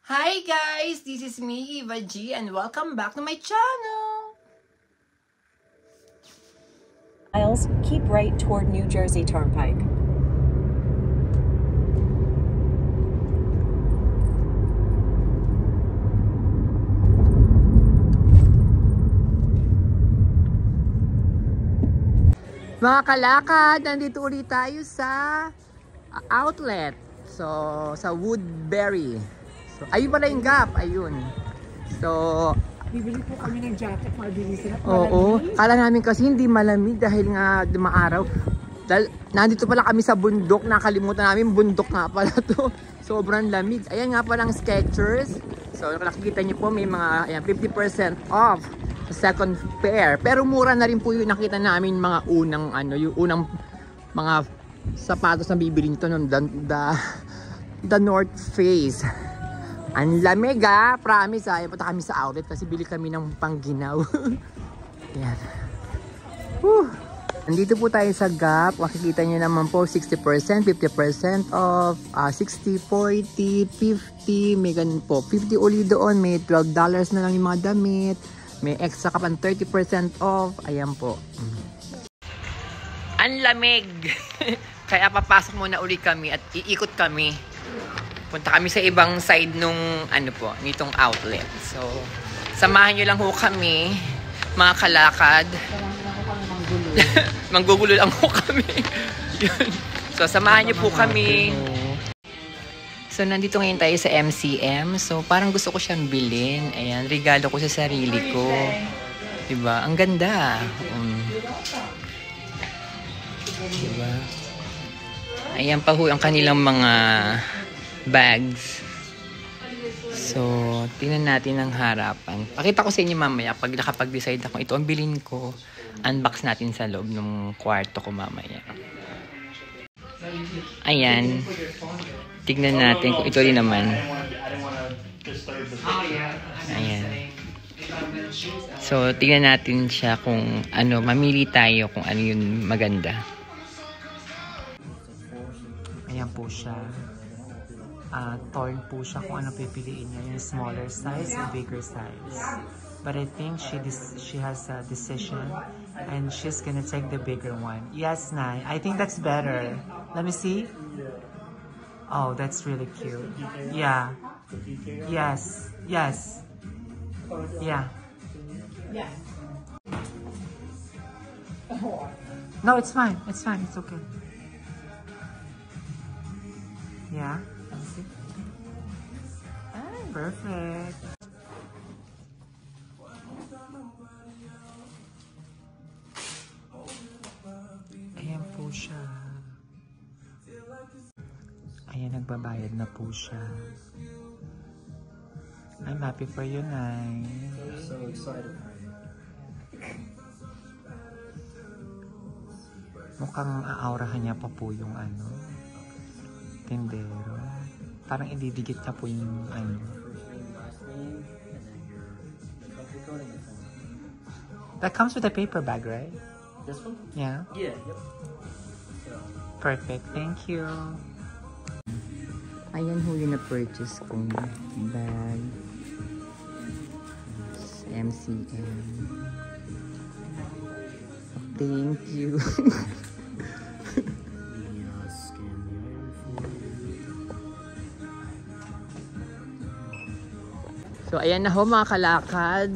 Hi guys, this is me, Eva G, and welcome back to my channel. Miles, keep right toward New Jersey Turnpike. Mga kalakad, nandito ulit tayo sa outlet. So, sa Woodbury. So, ayun pala yung Gap, ayun. So, bibili po kami ng jacket, mabilis na. oo, kala namin kasi hindi malamig dahil nga maaraw. Dahil nandito pala kami sa bundok, nakalimutan namin bundok nga pala to. Sobrang lamig. Ayan nga palang Skechers. So, nakikita niyo po may mga ayan, 50% off sa second pair. Pero mura na rin po yung nakita namin mga unang yung unang mga sapatos na bibili nito noon, the North Face. Ang lamig promise punta kami sa outlet kasi bili kami ng pangginaw. Yan. Nandito po tayo sa Gap. Makikita nyo naman po 60%, 50% off, 60, 40, 50, may ganun po. 50 uli doon, may $12 na lang yung mga damit. May extra ka pang 30% off. Ayan po. Ang lamig. Kaya papasok muna uli kami at iikot kami. Punta kami sa ibang side nung nitong outlet. So, samahan nyo lang ho kami, mga kalakad. Manggugulo lang ho kami. Yun. So, samahan nyo po kami. So, nandito ngayon tayo sa MCM. So, parang gusto ko siyang bilhin. Ayan, regalo ko sa sarili ko. Diba? Ang ganda. Diba? Ayan pa ho ang kanilang mga bags. So, tingnan natin ang harapan. Pakita ko sa inyo mamaya pag nakapag-decide ako ito ang bilhin ko. Unbox natin sa loob ng kwarto ko mamaya. Ayan. Tignan natin kung ito rin naman. Ayan. So, tignan natin siya kung mamili tayo kung ano yung maganda. Ayan po siya. Torn po siya kung ano pipiliin niya, yung smaller size and bigger size. But I think she has a decision and she's gonna take the bigger one. Yes, Nai. I think that's better. Let me see. Oh, that's really cute. Yeah. Yes. Yes. Yeah. No, it's fine. It's fine. It's okay. Yeah. Perfect. Ayan po siya. Ayan, nagbabayad na po siya. I'm happy for you, Nay. So excited. Mukhang aaurahan niya pa po yung tindero. Parang ididikit niya po yung That comes with a paper bag, right? This one? Yeah. Yeah. Yep. Perfect. Thank you. Ayan huli na purchase kong bag. MCM. Thank you. So, ayan na ho mga kalakad.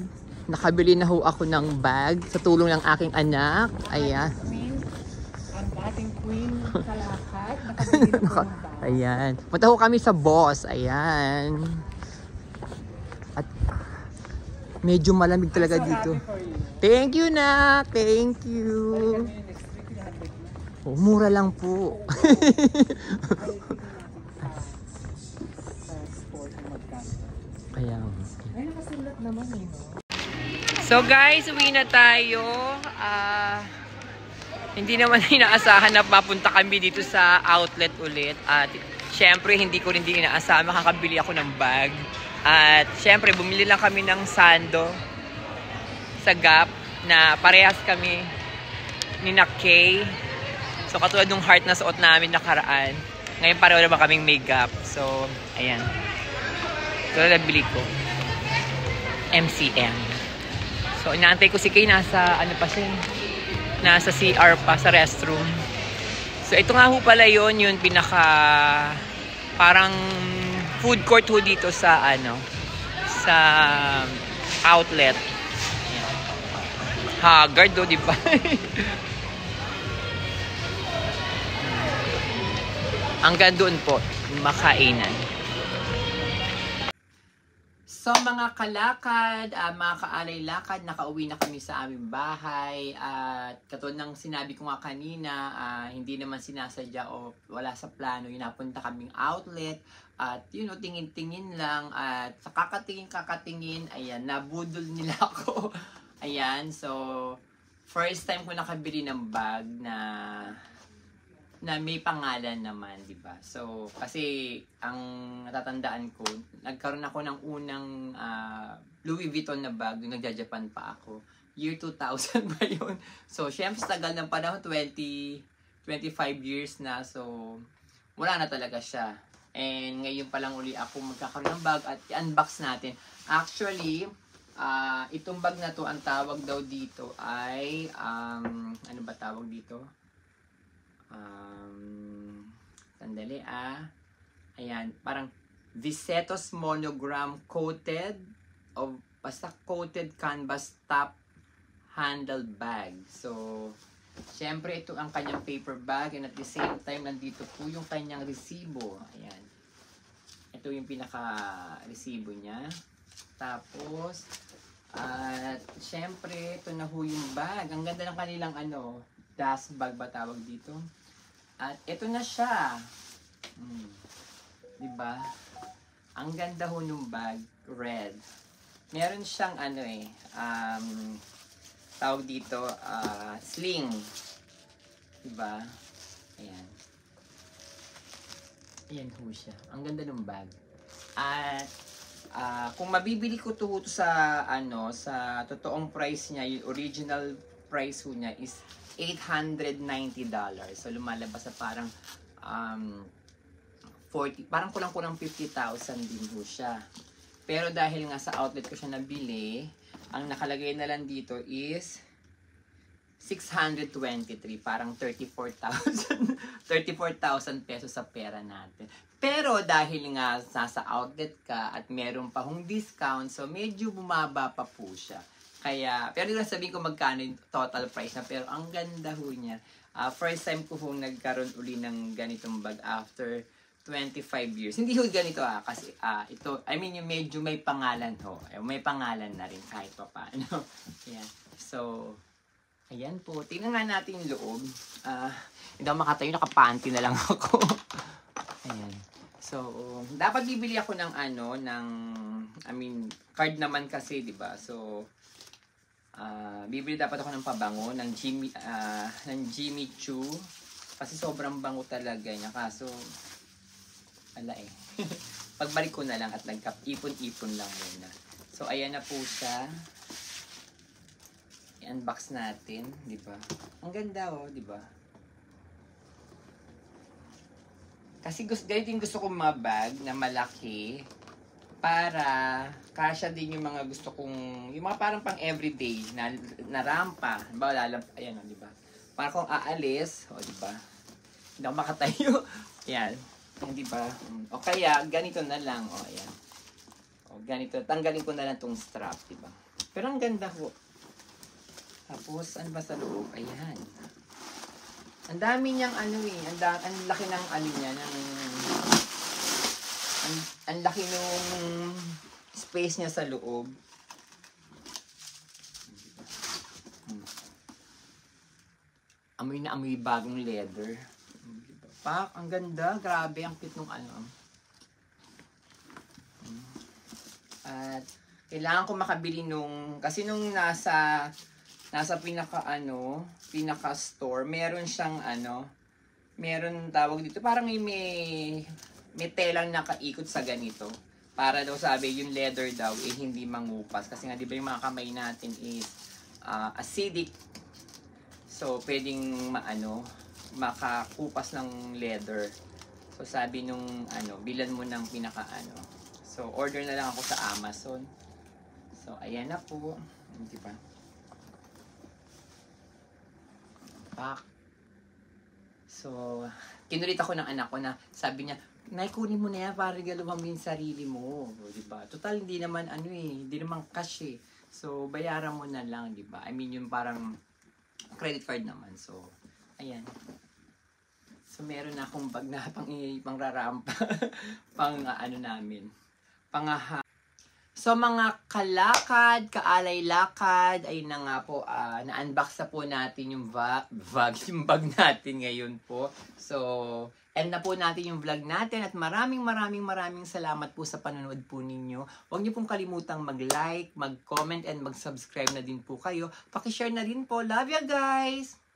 Nakabili na ho ako ng bag sa tulong ng aking anak. Ayan. Ang dating queen kalakad. Nakabili na po ng bag. Ayan. Punta ho kami sa Boss. Ayan. At medyo malamig talaga dito. Thank you, Nak. Thank you. Oh, mura lang po. Kaya. Ay, nakasulat naman So guys, uwi na tayo. Hindi naman inaasahan na papunta kami dito sa outlet ulit. At syempre, hindi ko rin inaasahan makakabili ako ng bag. At syempre, bumili lang kami ng sando sa Gap na parehas kami ni Kay. So katulad ng heart na suot namin nakaraan. Ngayon pareho naman kaming may Gap. So, ayan. Ito na nabili ko. MCM. So, inaantay ko si Kay. Nasa, ano pa siya? Nasa CR pa, sa restroom. So, ito nga ho pala yun, yung pinaka, parang food court ho dito sa, ano, sa outlet. Haggard do, di ba? Hanggang doon po, makainan. So mga kalakad, mga kaalay lakad, nakauwi na kami sa aming bahay. At katulad ng sinabi ko nga kanina, hindi naman sinasadya o wala sa plano. Yung napunta kaming outlet. At yun o, tingin-tingin lang. At sa kakatingin, ayan, nabudol nila ako. Ayan, so first time ko nakabili ng bag na may pangalan naman, di ba? So, kasi ang natatandaan ko, nagkaroon ako ng unang Louis Vuitton na bag nung nagja-Japan pa ako. Year 2000 ba yun? So, syempre sa tagal ng panahon, 25 years na. So, wala na talaga siya. And ngayon pa lang uli ako magkakaroon ng bag at i-unbox natin. Actually, itong bag na to, ang tawag daw dito ay, ano ba tawag dito? Sandali ayan, parang Visetos Monogram Coated of basta coated canvas top handle bag. So, syempre ito ang kanyang paper bag and at the same time nandito po yung kanyang resibo. Ayan. Ito yung pinaka-resibo niya. Tapos, at syempre, ito na ho yung bag. Ang ganda ng kanilang dust bag ba tawag dito? At ito na siya. Diba? Ang ganda ho nung bag. Red. Meron siyang tawag dito, sling. Diba? Ayan. Ayan ho siya. Ang ganda ng bag. At kung mabibili ko to sa sa totoong price niya, yung original price ho niya is $890. So lumalabas sa parang 40, parang kulang-kulang 50,000 din ho siya. Pero dahil nga sa outlet ko siya nabili, ang nakalagay na lang dito is 623, parang 34,000 pesos sa pera natin. Pero dahil nga nasa outlet ka at meron pa hong discount, so medyo bumaba pa po siya. Kaya, pero hindi sabihin ko magkano yung total price na, pero ang ganda ho niya. First time ko hong nagkaroon uli ng ganitong bag after 25 years. Hindi ho ganito kasi ito, I mean yung medyo may pangalan ho. May pangalan na rin kahit pa paano. Yeah. So, ayan po. Tingnan nga natin yung loob. Hindi ako makatayo, nakapanty na lang ako. Ayan. So, dapat bibili ako ng card naman kasi, di ba? So, bibili dapat ako ng pabango ng Jimmy Choo. Kasi sobrang bango talaga niya. Kaso, pagbalik ko na lang at nagkap-ipon-ipon lang muna. So, ayan na po siya. I-unbox natin, di ba? Ang ganda di ba? Kasi ganito yung gusto kong mga bag na malaki para kasya din yung mga gusto kong, yung mga parang pang everyday na rampa. Diba? Ayan di ba? Para kung aalis, di ba? Hindi ako makatayo. Yan. Di ba? O kaya, ganito na lang. Ayan. O ganito. Tanggalin ko na lang tong strap, di ba? Pero ang ganda ho. Tapos, ano ba sa loob? Ayan. Ang dami niyang ang laki ng niya, ang laki nung space niya sa loob. Amoy na amoy bagong leather. Pak, ang ganda. Grabe, ang cute nung At, kailangan ko makabili kasi nung nasa pinaka store, meron siyang meron tawag dito, parang may telang nakaikot sa ganito. Para daw sabi, yung leather daw, hindi mangupas. Kasi nga, di ba yung mga kamay natin is acidic. So, pwedeng makakupas ng leather. So, sabi nung bilan mo ng pinaka So, So, order na lang ako sa Amazon. So, ayan na po. Di ba? Pack. So, kinulit ako ng anak ko na sabi niya, Nay, kunin mo na yan para regaluhan mo yung sarili mo. O, diba? Total, hindi naman hindi naman cash eh. So, bayaran mo na lang, diba? I mean, yung parang credit card naman. So, ayan. So, meron na akong bag na pang-rarampa. Namin. So, mga kalakad, kaalay-lakad, ay na nga po, na-unbox na po natin yung yung bag natin ngayon po. So, end na po natin yung vlog natin at maraming salamat po sa panonood po ninyo. Huwag niyo pong kalimutang mag-like, mag-comment, and mag-subscribe na din po kayo. Paki-share na din po. Love you guys!